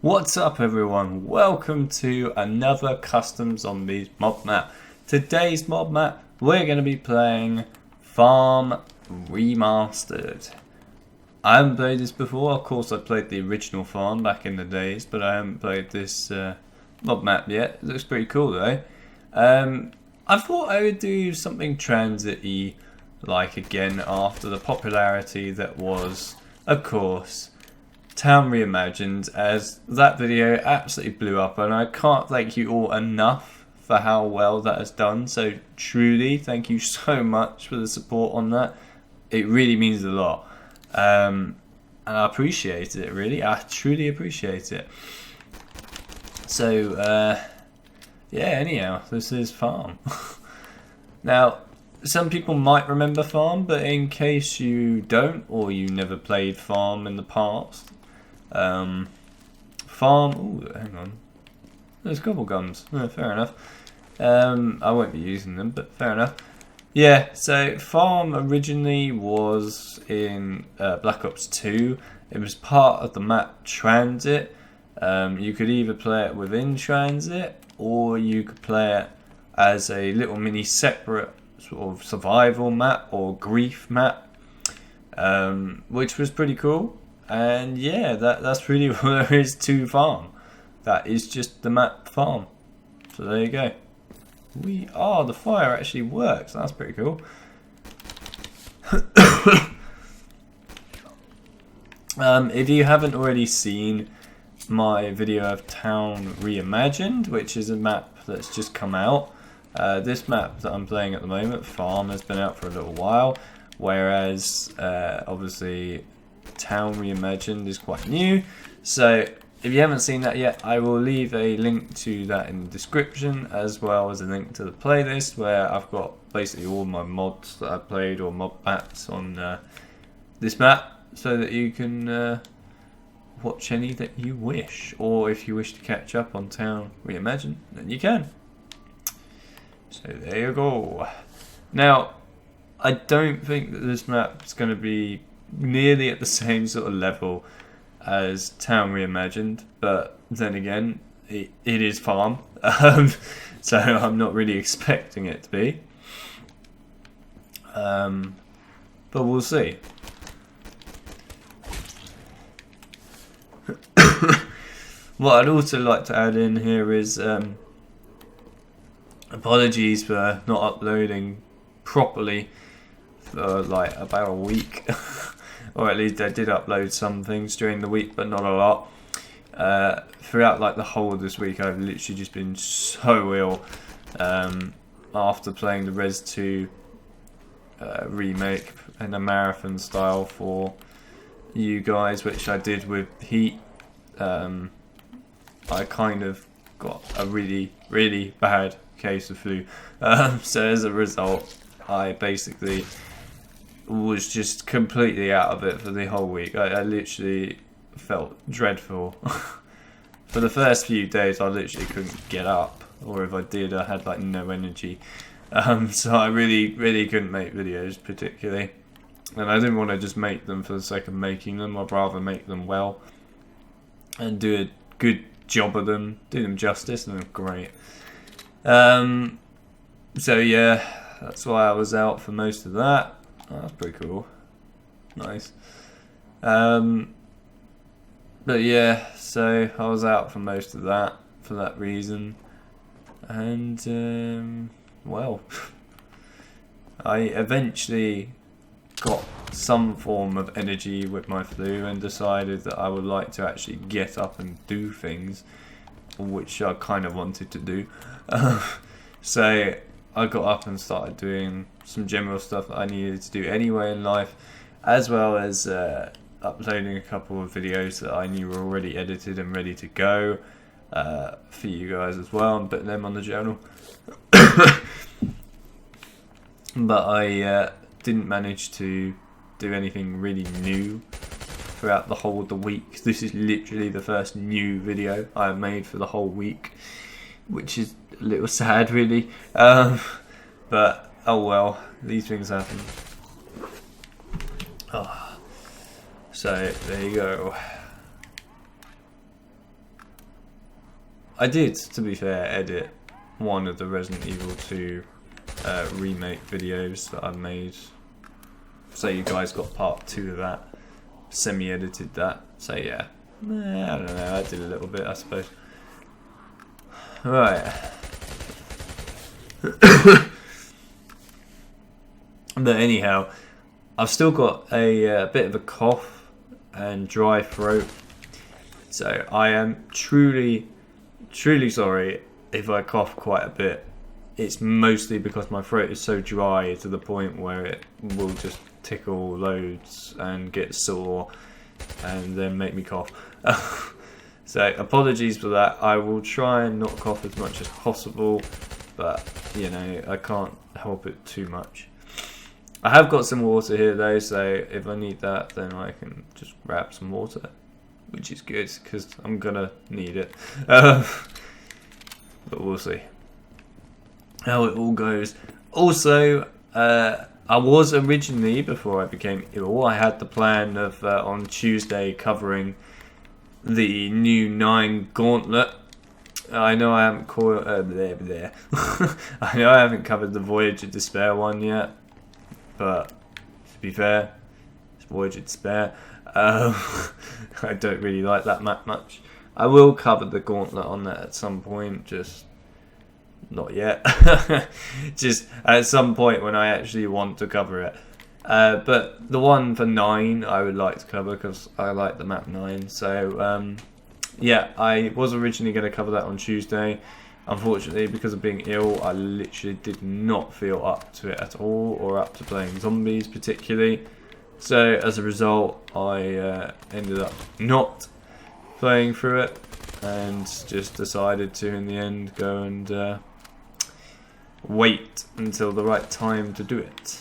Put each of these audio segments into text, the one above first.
What's up everyone, welcome to another Custom Zombies mod map. Today's mod map we're going to be playing Farm Remastered. I haven't played this before. Of course I played the original Farm back in the days, but I haven't played this mod map yet. It looks pretty cool though. I thought I would do something transit-y like again after the popularity that was, of course, Town Reimagined, as that video absolutely blew up and I can't thank you all enough for how well that has done. So truly thank you so much for the support on that. It really means a lot, and I appreciate it, really. I truly appreciate it. So yeah, anyhow, this is Farm. Now some people might remember Farm, but in case you don't or you never played Farm in the past, Farm, ooh, hang on, there's gobble gums, fair enough. I won't be using them, but fair enough. Yeah, so Farm originally was in Black Ops 2. It was part of the map Transit. You could either play it within Transit, or you could play it as a little mini separate sort of survival map or grief map, which was pretty cool. And yeah, that's really what there is to Farm. That is just the map Farm. So there you go. The fire actually works. That's pretty cool. If you haven't already seen my video of Town Reimagined, which is a map that's just come out, this map that I'm playing at the moment, Farm, has been out for a little while, whereas obviously Town Reimagined is quite new. So if you haven't seen that yet, I will leave a link to that in the description, as well as a link to the playlist where I've got basically all my mods that I played or mod maps on this map, so that you can watch any that you wish, or if you wish to catch up on Town Reimagined, then you can. So there you go. Now I don't think that this map is going to be nearly at the same sort of level as Town Reimagined, but then again, it is Farm, so I'm not really expecting it to be, but we'll see. What I'd also like to add in here is apologies for not uploading properly for like about a week. Or at least I did upload some things during the week, but not a lot. Throughout like the whole of this week, I've literally just been so ill. After playing the Res 2 remake in a marathon style for you guys, which I did with Heat, I kind of got a really, really bad case of flu. So as a result, I basically was just completely out of it for the whole week. I literally felt dreadful. For the first few days I literally couldn't get up, or if I did I had like no energy. So I really couldn't make videos particularly, and I didn't want to just make them for the sake of making them. I'd rather make them well and do a good job of them, do them justice, and they're great. So yeah, that's why I was out for most of that. Oh, that's pretty cool. Nice. But yeah, so I was out for most of that for that reason. And well, I eventually got some form of energy with my flu and decided that I would like to actually get up and do things, which I kind of wanted to do. So I got up and started doing some general stuff that I needed to do anyway in life, as well as uploading a couple of videos that I knew were already edited and ready to go for you guys as well, and put them on the channel. But I didn't manage to do anything really new throughout the whole of the week. This is literally the first new video I have made for the whole week, which is a little sad really, but oh well, these things happen. So there you go. I did, to be fair, edit one of the Resident Evil 2 remake videos that I made. So you guys got part 2 of that. Semi-edited that. So yeah. I don't know, I did a little bit, I suppose. Right. But anyhow, I've still got a bit of a cough and dry throat. So I am truly sorry if I cough quite a bit. It's mostly because my throat is so dry to the point where it will just tickle loads and get sore and then make me cough. So apologies for that. I will try and not cough as much as possible, but you know, I can't help it too much. I have got some water here though, so if I need that then I can just grab some water, which is good because I'm gonna need it. But we'll see how it all goes. Also, I was originally, before I became ill, I had the plan of on Tuesday covering the new 9 Gauntlet. I know I haven't called I know I haven't covered the Voyage of Despair one yet, but to be fair, it's Voyage of Despair. I don't really like that map much. I will cover the Gauntlet on that at some point, just not yet. Just at some point when I actually want to cover it. But the one for 9 I would like to cover because I like the map 9. So yeah, I was originally going to cover that on Tuesday. Unfortunately, because of being ill, I literally did not feel up to it at all, or up to playing zombies particularly. So as a result, I ended up not playing through it and just decided to in the end go and wait until the right time to do it,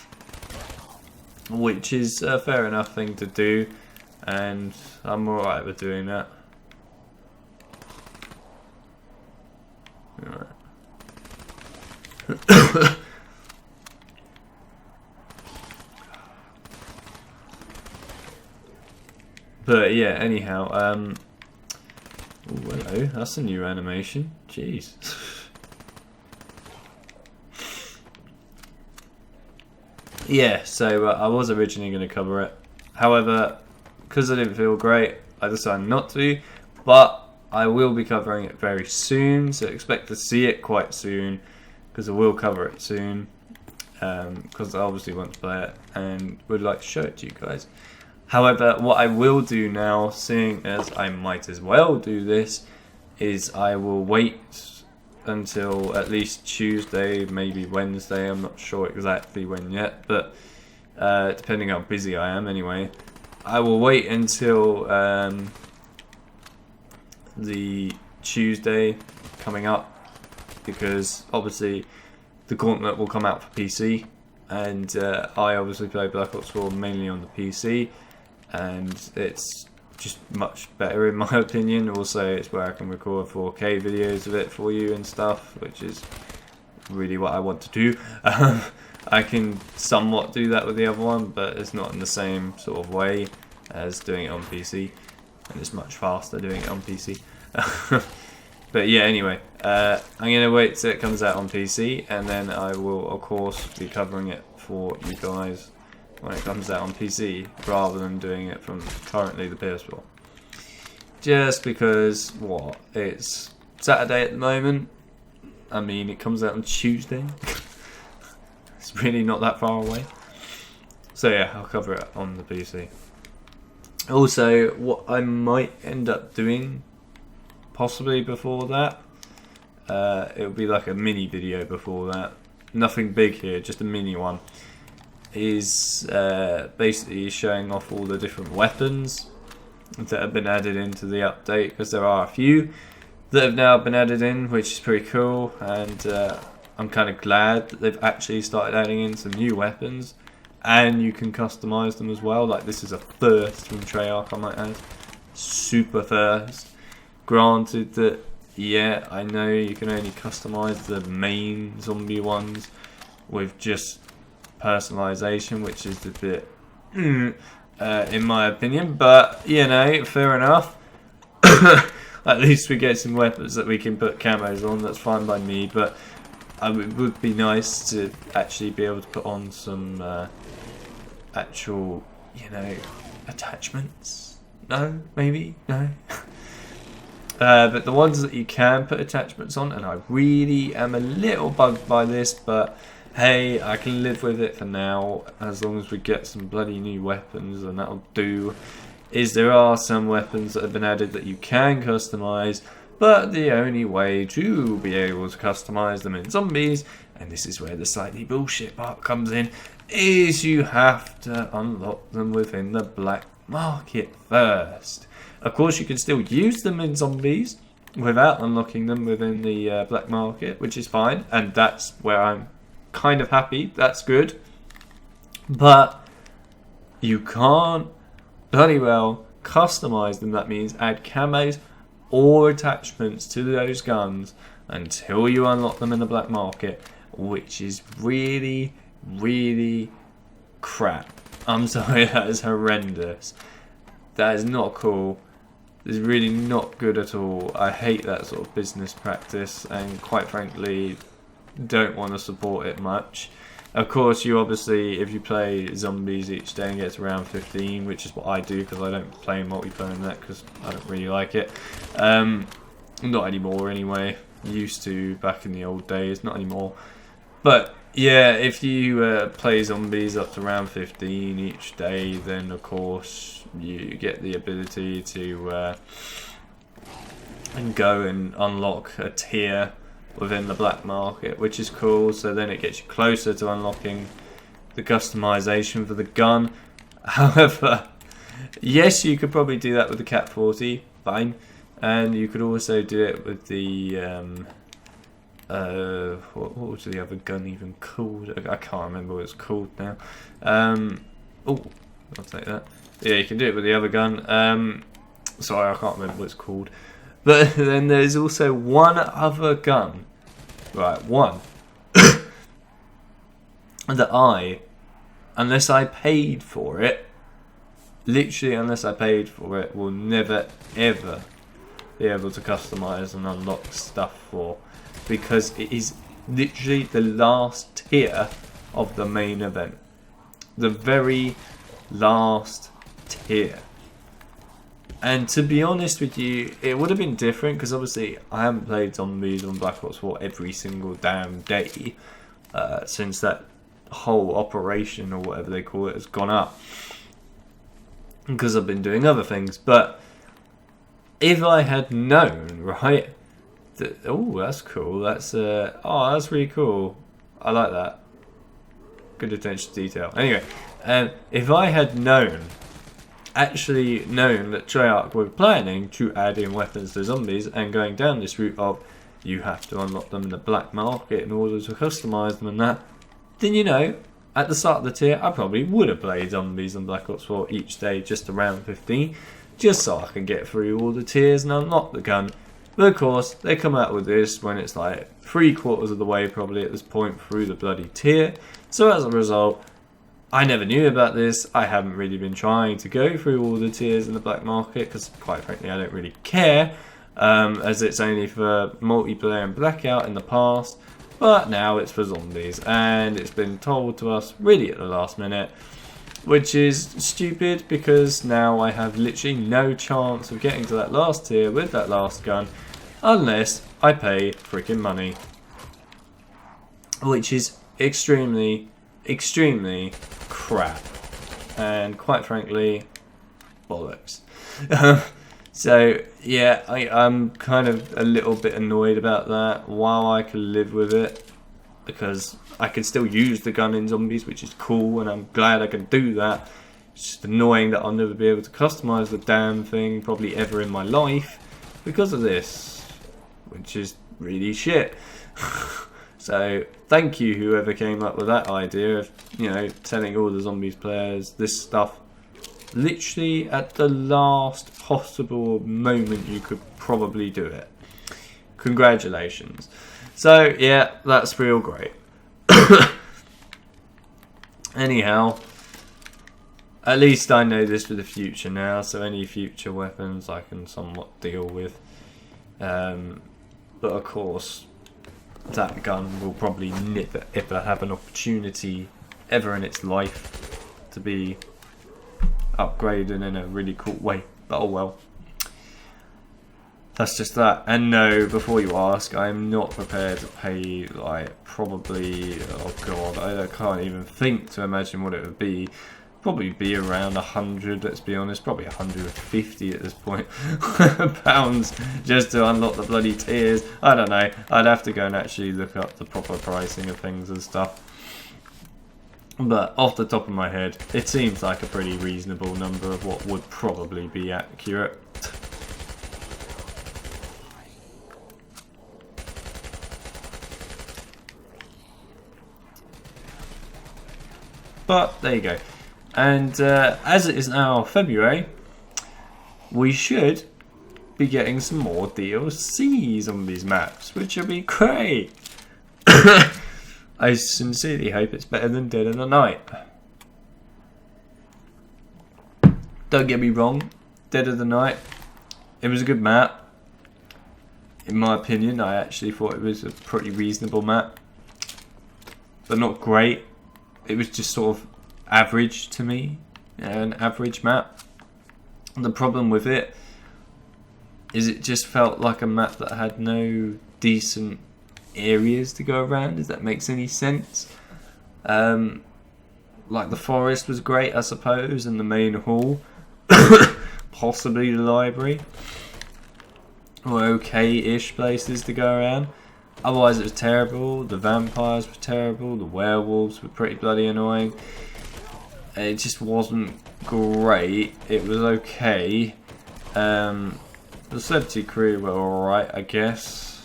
which is a fair enough thing to do, and I'm alright with doing that. Alright. But yeah, anyhow, oh, hello, that's a new animation. Jeez. Yeah, so I was originally going to cover it. However, because I didn't feel great, I decided not to. But I will be covering it very soon, so expect to see it quite soon, because I will cover it soon. Because I obviously want to play it and would like to show it to you guys. However, what I will do now, seeing as I might as well do this, is I will wait until at least Tuesday, maybe Wednesday. I'm not sure exactly when yet, but depending how busy I am anyway, I will wait until the Tuesday coming up, because obviously the Gauntlet will come out for PC, and I obviously play Black Ops 4 mainly on the PC, and it's just much better in my opinion. Also, it's where I can record 4K videos of it for you and stuff, which is really what I want to do. I can somewhat do that with the other one, but it's not in the same sort of way as doing it on PC, and it's much faster doing it on PC. But yeah, anyway, I'm going to wait till it comes out on PC, and then I will of course be covering it for you guys when it comes out on PC, rather than doing it from currently the PS4. Just because, what, it's Saturday at the moment. I mean, it comes out on Tuesday. It's really not that far away. So yeah, I'll cover it on the PC. Also, what I might end up doing, possibly before that, it'll be like a mini video before that. Nothing big here, just a mini one. Is basically showing off all the different weapons that have been added into the update, because there are a few that have now been added in, which is pretty cool, and I'm kind of glad that they've actually started adding in some new weapons, and you can customize them as well. Like, this is a first from Treyarch, I might add. Super first. Granted that, yeah, I know you can only customize the main zombie ones with just personalization, which is a bit in my opinion, but you know, fair enough. At least we get some weapons that we can put camos on. That's fine by me, but it would be nice to actually be able to put on some actual, you know, attachments. No, maybe no. But the ones that you can put attachments on, and I really am a little bugged by this, but hey, I can live with it for now, as long as we get some bloody new weapons, and that'll do. Is there are some weapons that have been added that you can customize, but the only way to be able to customize them in zombies, and this is where the slightly bullshit part comes in, is you have to unlock them within the black market first. Of course, you can still use them in zombies without unlocking them within the black market, which is fine, and that's where I'm kind of happy. That's good. But you can't bloody well customize them. That means add camos or attachments to those guns until you unlock them in the black market, which is really, really crap. I'm sorry, that is horrendous. That is not cool. It's really not good at all. I hate that sort of business practice, and quite frankly don't want to support it much. Of course, you obviously, if you play zombies each day and get to round 15, which is what I do because I don't play multiplayer in that because I don't really like it. Not anymore anyway. Used to back in the old days, not anymore. But yeah, if you play zombies up to round 15 each day, then of course you get the ability to and go and unlock a tier within the black market, which is cool. So then it gets you closer to unlocking the customization for the gun. However, yes, you could probably do that with the Cat 40, fine, and you could also do it with the what was the other gun even called? I can't remember what it's called now. Oh, I'll take that. Yeah, you can do it with the other gun. Sorry, I can't remember what it's called. But then there's also one other gun, right, one, that unless I paid for it, literally unless I paid for it, will never ever be able to customize and unlock stuff for, because it is literally the last tier of the main event. The very last tier. And to be honest with you, it would have been different because obviously I haven't played zombies on Black Ops 4 every single damn day since that whole operation or whatever they call it has gone up, because I've been doing other things. But if I had known, right, that, oh, that's cool. That's oh, that's really cool. I like that. Good attention to detail. Anyway, if I had actually known that Treyarch were planning to add in weapons to zombies and going down this route of you have to unlock them in the black market in order to customize them and that, then you know, at the start of the tier I probably would have played zombies on Black Ops 4 each day just around 15, just so I can get through all the tiers and unlock the gun. But of course they come out with this when it's like 3/4 of the way probably at this point through the bloody tier. So as a result, I never knew about this. I haven't really been trying to go through all the tiers in the black market because quite frankly I don't really care, as it's only for multiplayer and blackout in the past, but now it's for zombies and it's been told to us really at the last minute, which is stupid because now I have literally no chance of getting to that last tier with that last gun unless I pay freaking money, which is extremely crap and quite frankly bollocks. So yeah, I'm kind of a little bit annoyed about that. While I can live with it because I can still use the gun in zombies, which is cool, and I'm glad I can do that. It's just annoying that I'll never be able to customize the damn thing probably ever in my life because of this, which is really shit. So thank you whoever came up with that idea of, you know, telling all the zombies players this stuff literally at the last possible moment you could probably do it. Congratulations. So yeah, that's real great. Anyhow, at least I know this for the future now, so any future weapons I can somewhat deal with. But of course, that gun will probably never ever have an opportunity ever in its life to be upgraded in a really cool way. But oh well. That's just that. And no, before you ask, I'm not prepared to pay, like, probably, oh god, I can't even think to imagine what it would be. Probably be around 100, let's be honest, probably 150 at this point, pounds, just to unlock the bloody tiers. I don't know, I'd have to go and actually look up the proper pricing of things and stuff. But off the top of my head, it seems like a pretty reasonable number of what would probably be accurate. But there you go. And as it is now February, we should be getting some more DLCs on these maps, which will be great. I sincerely hope it's better than Dead of the Night. Don't get me wrong, Dead of the Night, it was a good map. In my opinion, I actually thought it was a pretty reasonable map. But not great. It was just sort of average to me, an average map. And the problem with it is it just felt like a map that had no decent areas to go around, if that makes any sense. Like the forest was great, I suppose, and the main hall, possibly the library, were okay-ish places to go around. Otherwise it was terrible. The vampires were terrible, the werewolves were pretty bloody annoying. It just wasn't great. It was okay. The celebrity crew were alright, I guess.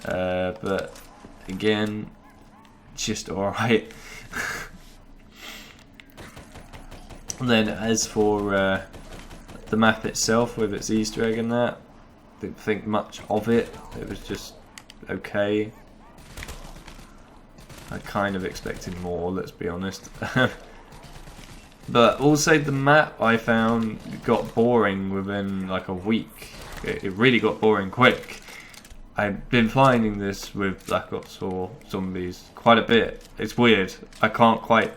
But again, just alright. Then as for the map itself with its Easter egg and that, didn't think much of it. It was just okay. I kind of expected more, let's be honest. But also the map I found got boring within like a week. It really got boring quick. I've been finding this with Black Ops 4 Zombies quite a bit. It's weird. I can't quite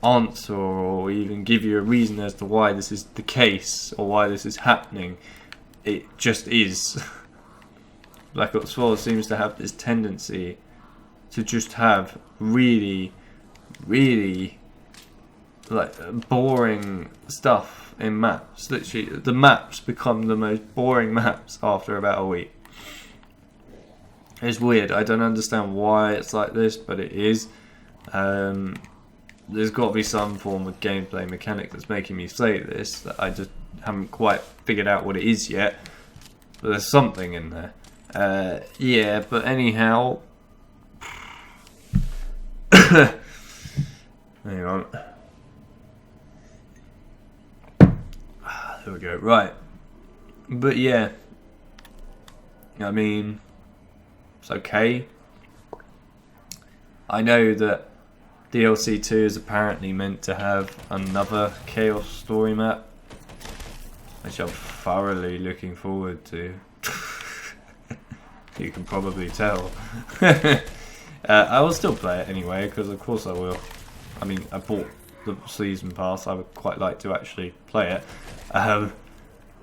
answer or even give you a reason as to why this is the case or why this is happening. It just is. Black Ops 4 seems to have this tendency to just have really, really like boring stuff in maps. Literally, the maps become the most boring maps after about a week. It's weird. I don't understand why it's like this, but it is. There's got to be some form of gameplay mechanic that's making me say this that I just haven't quite figured out what it is yet. But there's something in there. Yeah, but anyhow. Hang on. There we go. Right. But yeah. I mean, it's okay. I know that DLC 2 is apparently meant to have another Chaos story map, which I'm thoroughly looking forward to. You can probably tell. I will still play it anyway, because of course I will. I mean, I bought the season pass. I would quite like to actually play it.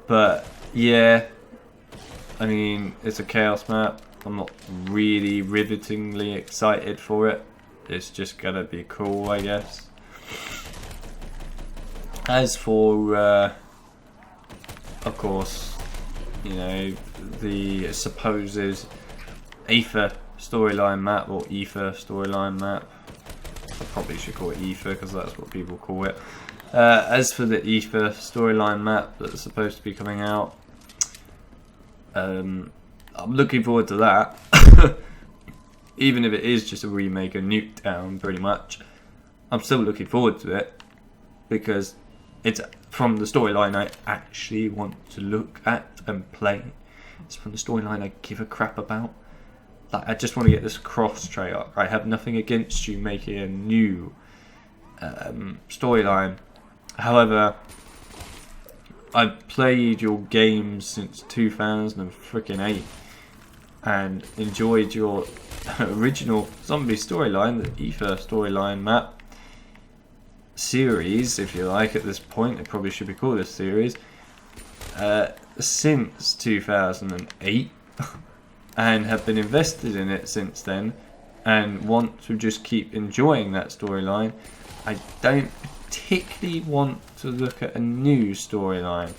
But yeah, I mean, it's a Chaos map. I'm not really rivetingly excited for it. It's just gonna be cool, I guess. As for, of course, you know, the supposed Aether storyline map, or Aether storyline map. I probably should call it Aether because that's what people call it. As for the Aether storyline map that's supposed to be coming out, I'm looking forward to that. Even if it is just a remake of Nuketown, pretty much, I'm still looking forward to it because it's from the storyline I actually want to look at and play. It's from the storyline I give a crap about. Like, I just want to get this across, Treyarch. I have nothing against you making a new storyline. However, I've played your games since 2008 and enjoyed your original zombie storyline, the Ether storyline map series, if you like. At this point, it probably should be called a series, since 2008, and have been invested in it since then, and want to just keep enjoying that storyline. I don't particularly want to look at a new storyline,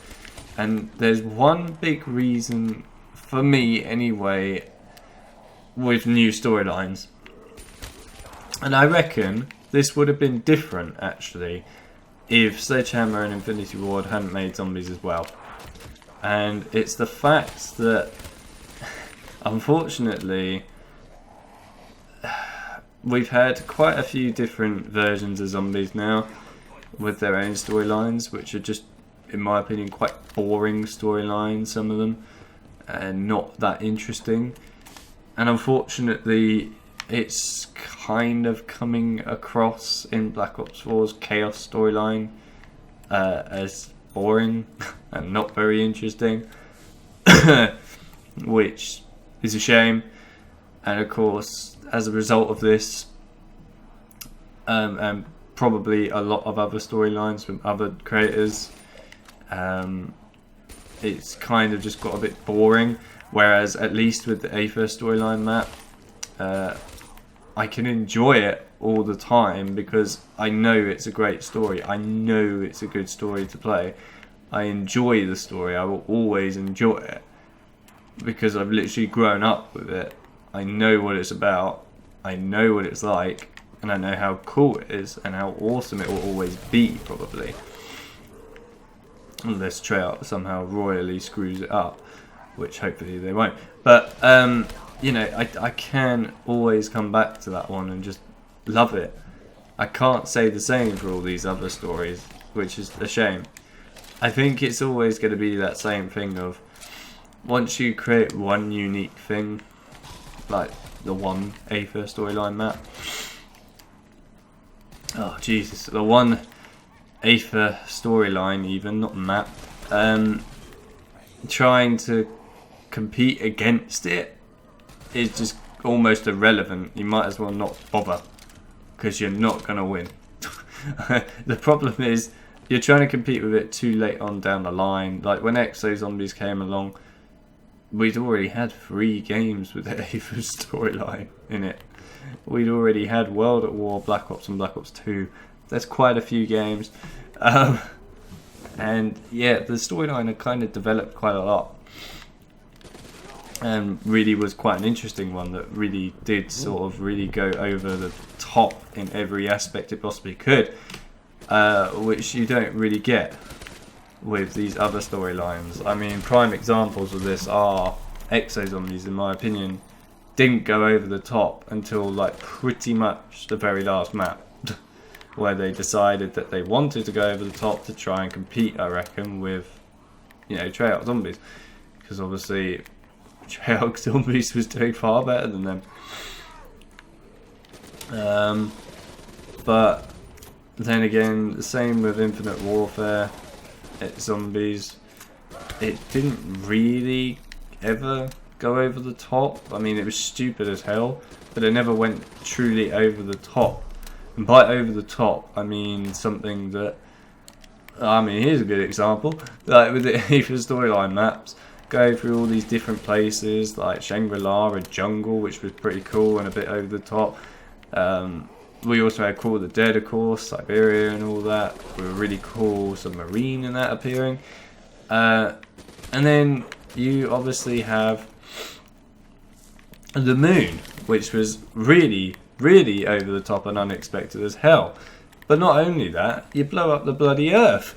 and there's one big reason for me anyway with new storylines, and I reckon this would have been different actually if Sledgehammer and Infinity Ward hadn't made zombies as well. And it's the fact that unfortunately we've had quite a few different versions of zombies now with their own storylines, which are just, in my opinion, quite boring storylines, some of them, and not that interesting. And unfortunately, it's kind of coming across in Black Ops 4's Chaos storyline as boring and not very interesting, which is a shame. And of course, as a result of this, and probably a lot of other storylines from other creators, it's kind of just got a bit boring. Whereas at least with the Aether storyline map, I can enjoy it all the time because I know it's a great story. I know it's a good story to play. I enjoy the story. I will always enjoy it because I've literally grown up with it. I know what it's about. I know what it's like. And I know how cool it is and how awesome it will always be, probably. Unless Treyarch somehow royally screws it up, which hopefully they won't. But, you know, I can always come back to that one and just love it. I can't say the same for all these other stories, which is a shame. I think it's always going to be that same thing of, once you create one unique thing, like the one Aether storyline map, oh Jesus, the one Aether storyline even, not map, trying to compete against it is just almost irrelevant. You might as well not bother because you're not going to win. The problem is you're trying to compete with it too late on down the line. Like when Exo Zombies came along, we'd already had 3 games with the Aether storyline in it. We'd already had World at War, Black Ops and Black Ops 2. There's quite a few games. And yeah, the storyline had kind of developed quite a lot. And really was quite an interesting one that really did sort of really go over the top in every aspect it possibly could. Which you don't really get with these other storylines. I mean, prime examples of this are Exo Zombies, in my opinion, didn't go over the top until like pretty much the very last map, where they decided that they wanted to go over the top to try and compete, I reckon, with, you know, Treyarch Zombies, because obviously Treyarch Zombies was doing far better than them. But then again, the same with Infinite Warfare. Zombies, it didn't really ever go over the top. I mean, it was stupid as hell, but it never went truly over the top. And by over the top, I mean something that, I mean, here's a good example. Like with the Aether storyline maps, go through all these different places, like Shangri-La, a jungle, which was pretty cool and a bit over the top. We also had Call of the Dead, of course, Siberia and all that. We were really cool, submarine and that appearing. And then you obviously have the moon, which was really, really over the top and unexpected as hell. But not only that, you blow up the bloody Earth,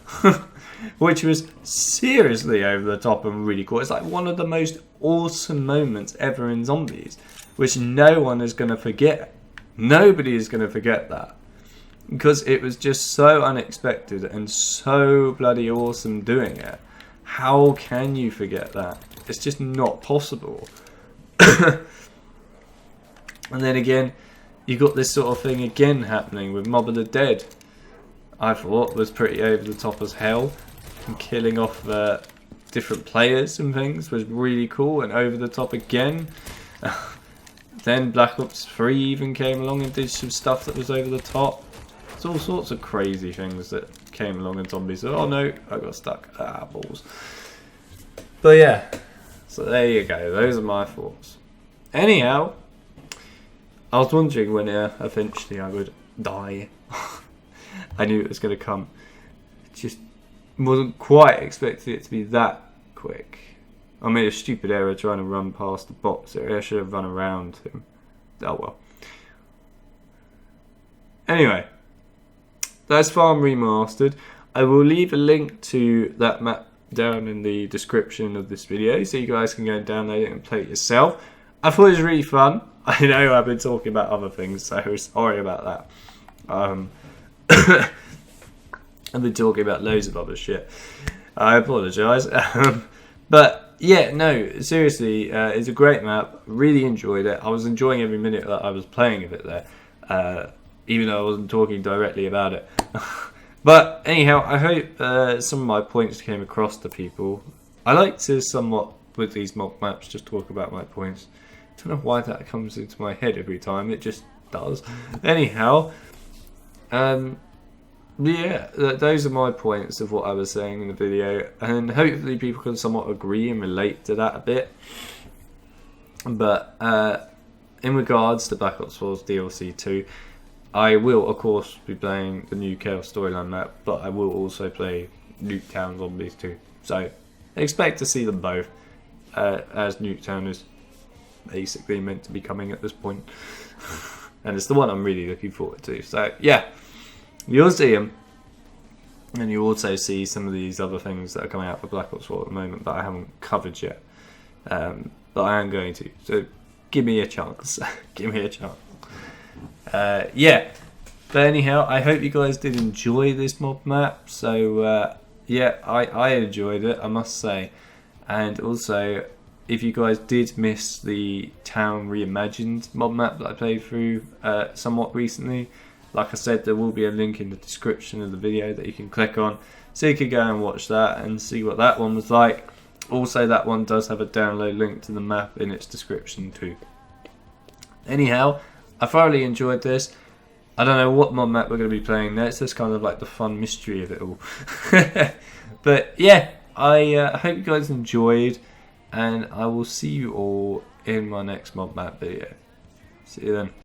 which was seriously over the top and really cool. It's like one of the most awesome moments ever in Zombies, which no one is going to forget. Nobody is going to forget that, because it was just so unexpected and so bloody awesome doing it. How can you forget that? It's just not possible. And then again, you got this sort of thing again happening with Mob of the Dead. I thought was pretty over the top as hell. and killing off different players and things was really cool and over the top again. Then Black Ops 3 even came along and did some stuff that was over the top. There's all sorts of crazy things that came along and zombies said, oh no, I got stuck. Ah, balls. But yeah, so there you go. Those are my thoughts. Anyhow, I was wondering when eventually I would die. I knew it was going to come. Just wasn't quite expecting it to be that quick. I made a stupid error trying to run past the box. I should have run around him. Oh well. Anyway, that's Farm Remastered. I will leave a link to that map down in the description of this video so you guys can go and download it and play it yourself. I thought it was really fun. I know I've been talking about other things, so sorry about that. I've been talking about loads of other shit. I apologise. But yeah, no, seriously, it's a great map. Really enjoyed it. I was enjoying every minute that I was playing of it there, even though I wasn't talking directly about it. But anyhow, I hope some of my points came across to people. I like to somewhat, with these mock maps, just talk about my points. I don't know why that comes into my head every time. It just does. Anyhow, yeah, those are my points of what I was saying in the video, and hopefully people can somewhat agree and relate to that a bit. But in regards to Black Ops 4's DLC 2, I will of course be playing the new Chaos Storyline map, but I will also play Nuketown Zombies 2. So expect to see them both, as Nuketown is basically meant to be coming at this point. And it's the one I'm really looking forward to. So yeah, you'll see them, and you also see some of these other things that are coming out for Black Ops 4 at the moment that I haven't covered yet, but I am going to, so give me a chance. Give me a chance. Yeah, but anyhow, I hope you guys did enjoy this mob map. So yeah, I enjoyed it, I must say. And also, if you guys did miss the Town Reimagined mob map that I played through somewhat recently, like I said, there will be a link in the description of the video that you can click on, so you can go and watch that and see what that one was like. Also, that one does have a download link to the map in its description too. Anyhow, I thoroughly enjoyed this. I don't know what mod map we're going to be playing next. That's kind of like the fun mystery of it all. But yeah, I hope you guys enjoyed, and I will see you all in my next mod map video. See you then.